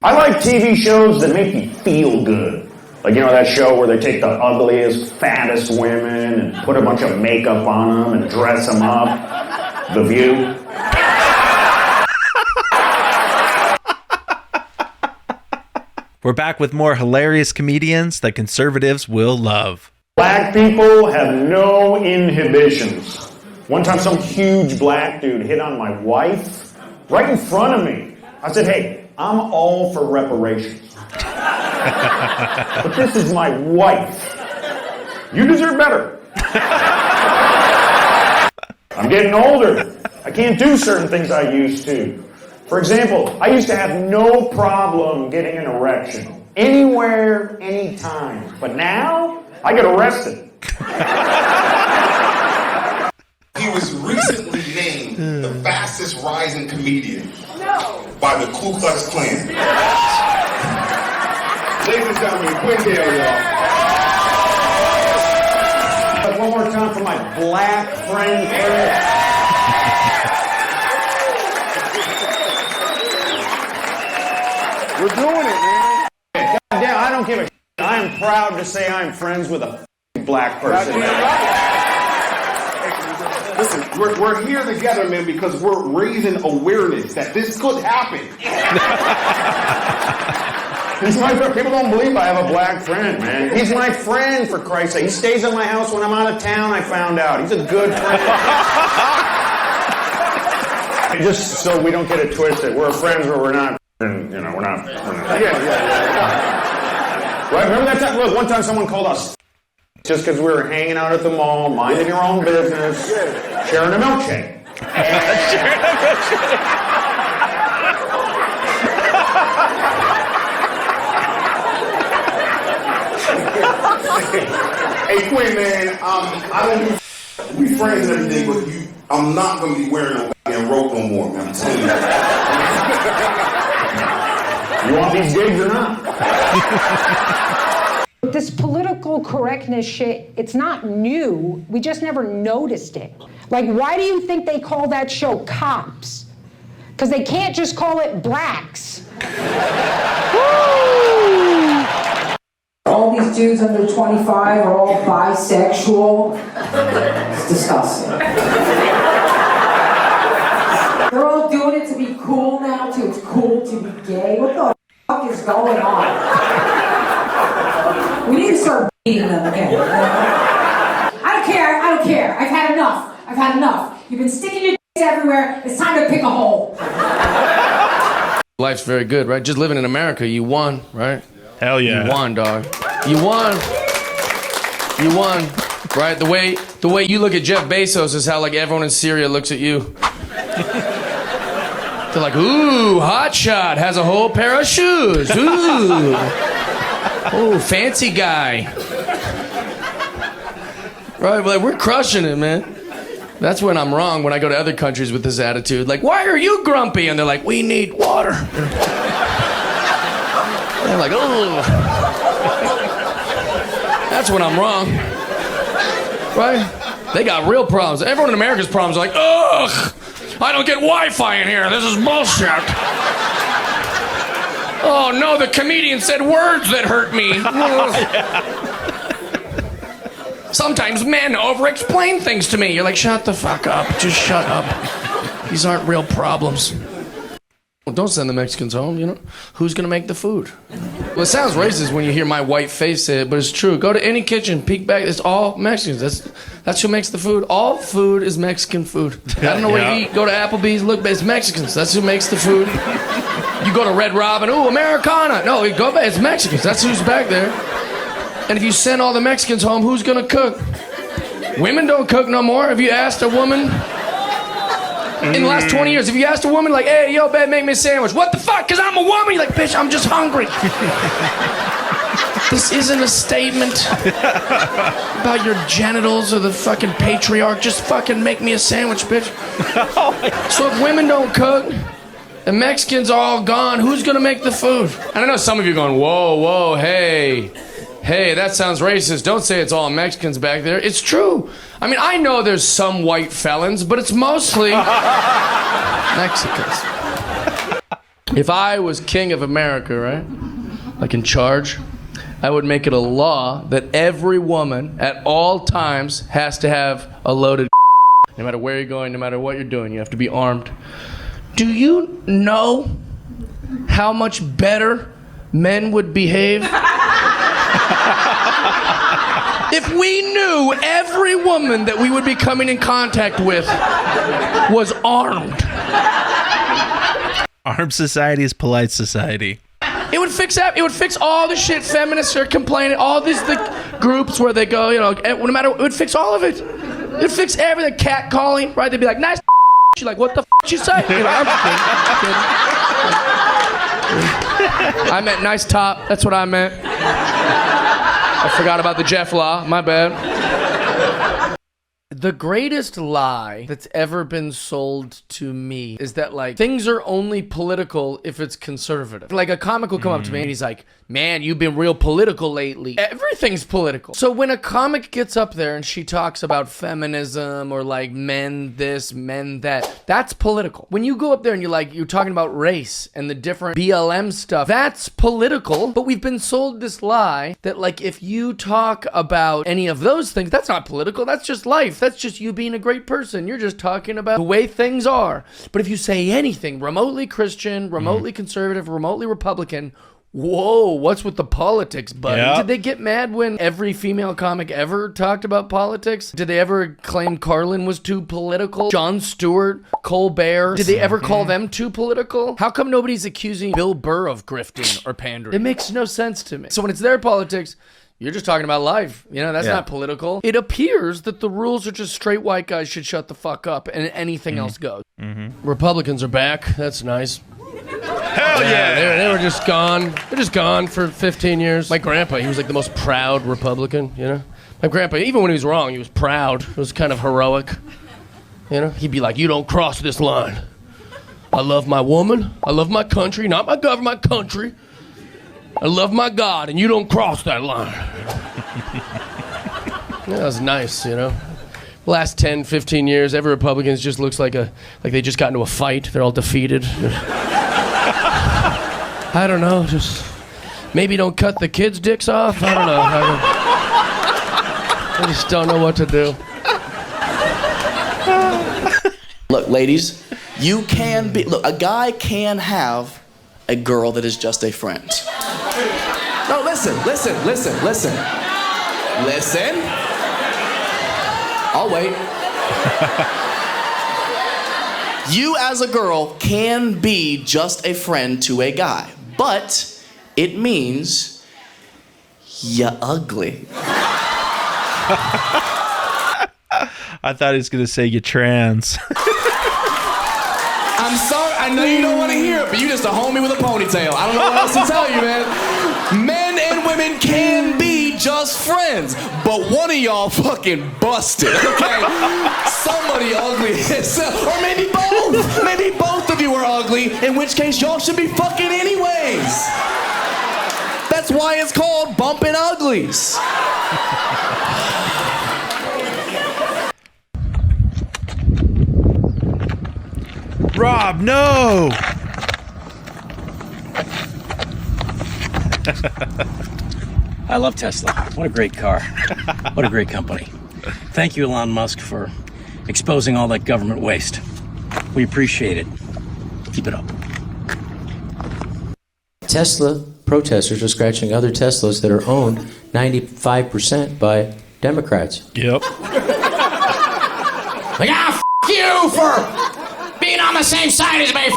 I like TV shows that make you feel good. Like, you know, that show where they take the ugliest, fattest women and put a bunch of makeup on them and dress them up. The View. We're back with more hilarious comedians that conservatives will love. Black people have no inhibitions. One time some huge black dude hit on my wife right in front of me. I said, hey, I'm all for reparations. But this is my wife. You deserve better. I'm getting older. I can't do certain things I used to. For example, I used to have no problem getting an erection. Anywhere, anytime. But now, I get arrested. He was recently named the fastest rising comedian by the Ku Klux Klan. Ladies and gentlemen, Quinn Dale, y'all. One more time for my black friend. We're doing it, man. God damn, I don't give a shit. I am proud to say I'm friends with a black person. Listen, we're here together, man, because we're raising awareness that this could happen. He's my friend. People don't believe I have a black friend, man. He's my friend, for Christ's sake. He stays at my house when I'm out of town, I found out. He's a good friend. Just so we don't get it twisted, we're friends, but we're not, you know, we're not. Yeah. Right, remember that time? Look, one time someone called us just because we were hanging out at the mall, minding your own business, sharing a milkshake. Sharing a milkshake. Hey, Quinn, man, I don't do we friends and everything, but I'm not going to be wearing no goddamn rope no more, man. I'm telling you. You want these gigs or not? This political correctness shit, it's not new. We just never noticed it. Like, why do you think they call that show Cops? Because they can't just call it Blacks. Woo! All these dudes under 25 are all bisexual. It's disgusting. They're all doing it to be cool now, too. It's cool to be gay. What the fuck is going on? We need to start beating them again. I don't care. I've had enough. You've been sticking your dicks everywhere. It's time to pick a hole. Life's very good, right? Just living in America, you won, right? Hell yeah. You won, dog. You won, right? The way you look at Jeff Bezos is how like everyone in Syria looks at you. They're like, ooh, hotshot, has a whole pair of shoes. Ooh, oh, fancy guy. Right, like we're crushing it, man. That's when I'm wrong, when I go to other countries with this attitude. Like, why are you grumpy? And they're like, we need water. They're like, oh. That's when I'm wrong. Right? They got real problems. Everyone in America's problems are like, ugh, I don't get Wi-Fi in here. This is bullshit. Oh no, the comedian said words that hurt me. Sometimes men over-explain things to me. You're like, shut the fuck up. Just shut up. These aren't real problems. Well, don't send the Mexicans home, you know? Who's gonna make the food? Well, it sounds racist when you hear my white face say it, but it's true. Go to any kitchen, peek back, it's all Mexicans. That's who makes the food. All food is Mexican food. I don't know where you eat. Go to Applebee's, look, it's Mexicans. That's who makes the food. You go to Red Robin, ooh, Americana. No, go back, it's Mexicans. That's who's back there. And if you send all the Mexicans home, who's gonna cook? Women don't cook no more. Have you asked a woman? In the last 20 years, if you asked a woman, like, hey, yo, babe, make me a sandwich. What the fuck? Because I'm a woman. You're like, bitch, I'm just hungry. This isn't a statement about your genitals or the fucking patriarch. Just fucking make me a sandwich, bitch. So if women don't cook, the Mexicans are all gone, who's gonna make the food? And I know some of you are going, whoa, hey, that sounds racist. Don't say it's all Mexicans back there. It's true. I mean, I know there's some white felons, but it's mostly Mexicans. If I was king of America, right? Like in charge, I would make it a law that every woman at all times has to have a loaded no matter where you're going, no matter what you're doing, you have to be armed. Do you know how much better men would behave? If we knew every woman that we would be coming in contact with was armed. Armed society is polite society. It would fix all the shit feminists are complaining, all these groups where they go, you know, no matter, it would fix all of it. It would fix everything. Cat calling, right? They'd be like, nice. She's like, what the you say? You know, I'm just kidding. I meant nice top. That's what I meant. I forgot about the Jeff law. My bad. The greatest lie that's ever been sold to me is that, like, things are only political if it's conservative. Like, a comic will come up to me and he's like, man, you've been real political lately. Everything's political. So when a comic gets up there and she talks about feminism or, like, men this, men that, that's political. When you go up there and you're talking about race and the different BLM stuff, that's political. But we've been sold this lie that, like, if you talk about any of those things, that's not political. That's just life. That's just you being a great person. You're just talking about the way things are. But if you say anything remotely Christian, remotely conservative, remotely Republican, whoa, what's with the politics, buddy? Yep. Did they get mad when every female comic ever talked about politics? Did they ever claim Carlin was too political? Jon Stewart, Colbert, did they ever call them too political? How come nobody's accusing Bill Burr of grifting or pandering? It makes no sense to me. So when it's their politics, you're just talking about life. You know, that's not political. It appears that the rules are just straight white guys should shut the fuck up and anything else goes. Republicans are back. That's nice. Hell yeah. They were just gone. They're just gone for 15 years. My grandpa, he was like the most proud Republican, you know? My grandpa, even when he was wrong, he was proud. It was kind of heroic. You know? He'd be like, you don't cross this line. I love my woman. I love my country. Not my government, my country. I love my God, and you don't cross that line. That was nice, you know? Last 10, 15 years, every Republican just looks like they just got into a fight. They're all defeated. I don't know, just maybe don't cut the kids' dicks off. I don't know. I just don't know what to do. Look, ladies, a guy can have a girl that is just a friend. No, listen. I'll wait. You as a girl can be just a friend to a guy, but it means you're ugly. I thought he was going to say you're trans. I'm sorry, I know you don't want to hear it, but you just a homie with a ponytail. I don't know what else to tell you, man. Men and women can be just friends, but one of y'all fucking busted, okay? Somebody ugly, or maybe both. Maybe both of you are ugly, in which case y'all should be fucking anyways. That's why it's called bumping uglies. Rob, no! I love Tesla. What a great car. What a great company. Thank you, Elon Musk, for exposing all that government waste. We appreciate it. Keep it up. Tesla protesters are scratching other Teslas that are owned 95% by Democrats. Yep. Like, f*** you for being on the same side as me.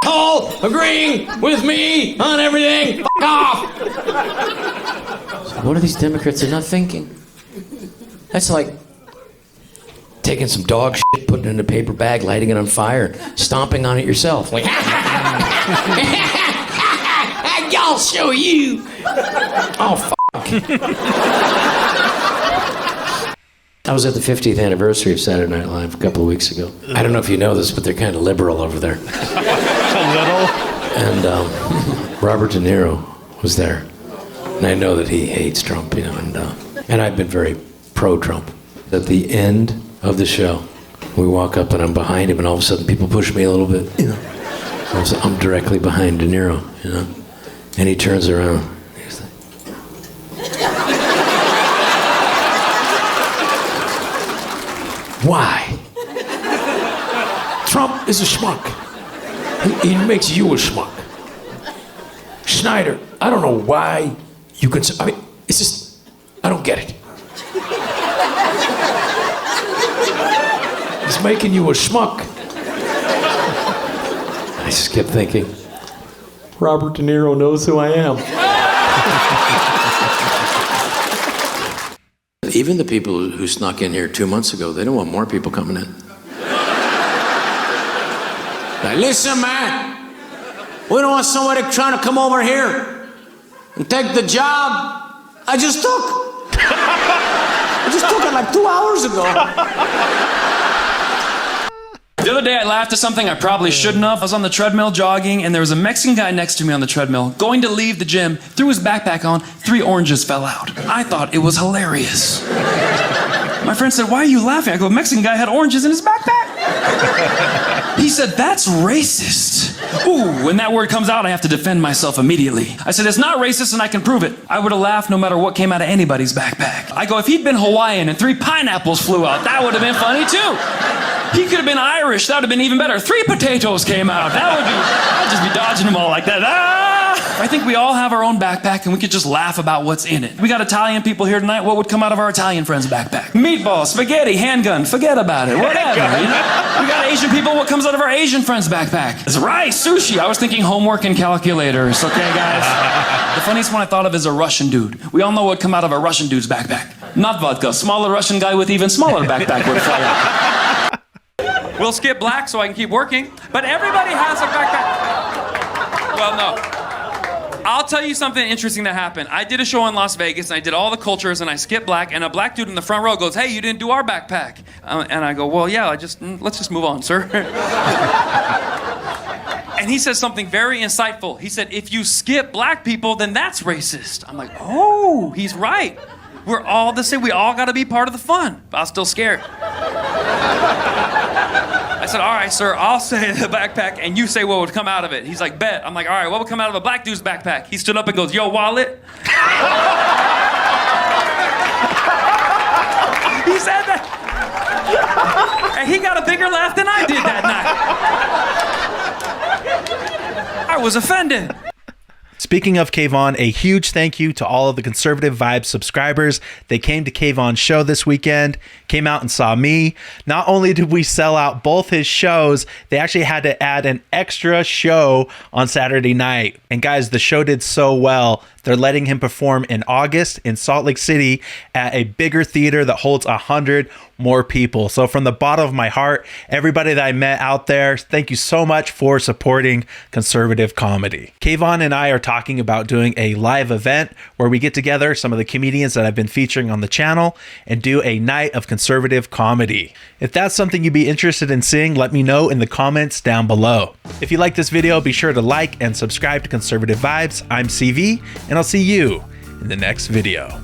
Asshole, agreeing with me on everything. F*** off. So what are these Democrats? They're not thinking. That's like taking some dog shit, putting it in a paper bag, lighting it on fire, stomping on it yourself. Like, I'll show you. oh, fuck. I was at the 50th anniversary of Saturday Night Live a couple of weeks ago. I don't know if you know this, but they're kind of liberal over there. A little? And Robert De Niro was there. And I know that he hates Trump, you know, and I've been very pro-Trump. At the end of the show, We walk up and I'm behind him, and all of a sudden people push me a little bit, you know. All of a sudden, I'm directly behind De Niro, you know. And he turns around. He's like, why? Trump is a schmuck. He makes you a schmuck. Schneider, I don't know why you can. I mean, it's just, I don't get it. He's making you a schmuck. I just kept thinking, Robert De Niro knows who I am. Even the people who snuck in here 2 months ago, they don't want more people coming in. Now listen, man. We don't want somebody trying to come over here and take the job I just took. I just took it like 2 hours ago. The other day I laughed at something I probably shouldn't have. I was on the treadmill jogging, and there was a Mexican guy next to me on the treadmill, going to leave the gym, threw his backpack on, 3 oranges fell out. I thought it was hilarious. My friend said, why are you laughing? I go, Mexican guy had oranges in his backpack. He said, that's racist. Ooh, when that word comes out, I have to defend myself immediately. I said, it's not racist and I can prove it. I would have laughed no matter what came out of anybody's backpack. I go, if he'd been Hawaiian and 3 pineapples flew out, that would have been funny too. He could have been Irish, that would have been even better. 3 potatoes came out, I'd just be dodging them all like that. Ah! I think we all have our own backpack and we could just laugh about what's in it. We got Italian people here tonight, what would come out of our Italian friend's backpack? Meatball, spaghetti, handgun, forget about it, whatever. You know? We got Asian people, what comes out of our Asian friend's backpack? It's rice, sushi. I was thinking homework and calculators, okay guys? The funniest one I thought of is a Russian dude. We all know what would come out of a Russian dude's backpack. Not vodka, smaller Russian guy with even smaller backpack would fly out. We'll skip black so I can keep working, but everybody has a backpack. Well, no. I'll tell you something interesting that happened. I did a show in Las Vegas, and I did all the cultures, and I skipped black, and a black dude in the front row goes, hey, you didn't do our backpack. And I go, well, yeah, let's just move on, sir. And he says something very insightful. He said, if you skip black people, then that's racist. I'm like, oh, he's right. We're all the same. We all got to be part of the fun. But I was still scared. I said, all right, sir, I'll say the backpack, and you say what would come out of it. He's like, bet. I'm like, all right, what would come out of a black dude's backpack? He stood up and goes, yo, wallet. He said that. And he got a bigger laugh than I did that night. I was offended. Speaking of Kayvon, a huge thank you to all of the Conservative Vibes subscribers. They came to Kayvon's show this weekend, came out and saw me. Not only did we sell out both his shows, they actually had to add an extra show on Saturday night. And guys, the show did so well, they're letting him perform in August in Salt Lake City at a bigger theater that holds 100 more people. So from the bottom of my heart, everybody that I met out there, thank you so much for supporting conservative comedy. Kayvon and I are talking about doing a live event where we get together some of the comedians that I've been featuring on the channel and do a night of conservative comedy. If that's something you'd be interested in seeing, let me know in the comments down below. If you like this video, be sure to like and subscribe to Conservative Vibes. I'm CV, and I'll see you in the next video.